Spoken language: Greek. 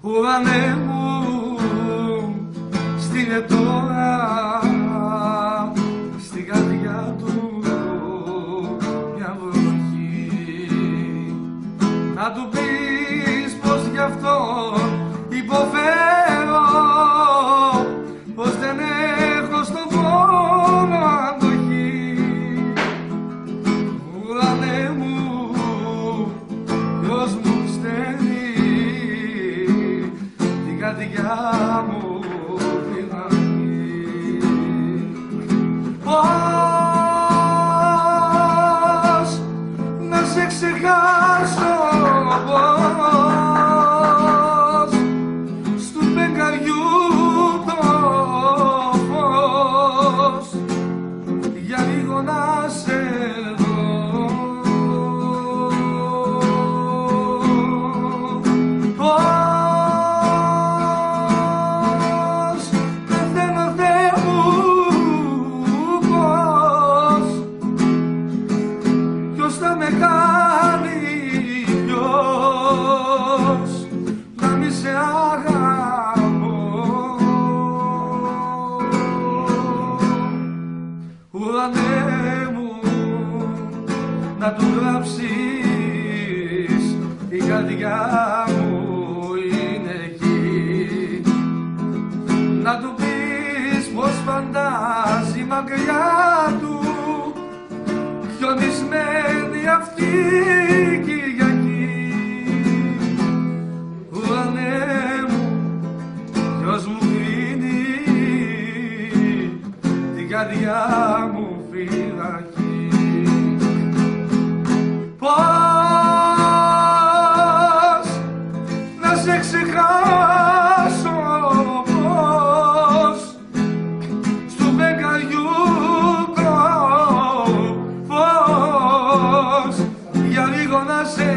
Ουρανέ μου, στείλε τώρα στην καρδιά του μια βροχή, να του πεις πως γι' αυτόν υποφέρω, πως δεν έχω στον πόνο αντοχή. Ουρανέ μου, ποιος μου στέλνει την καρδιά μου φυλακή. Πώς να σε ξεχάσω, πώς στου φεγγαριού το φως για λίγο να σε δω. Πώς πεθαίνω Θεέ μου, πώς ποιος θα με κάνει, ποιος να μη σε αγαπώ. Ουρανέ μου, να του γράψεις η καρδιά μου είναι εκεί, να του πεις πως φαντάζει μακριά του χιονισμένη αυτή η Κυριακή. Ουρανέ μου, ποιος μου κλείνει την καρδιά μου φυλακή. Πώς να σε ξεχάσω, πώς στου φεγγαριού το φως για λίγο να σε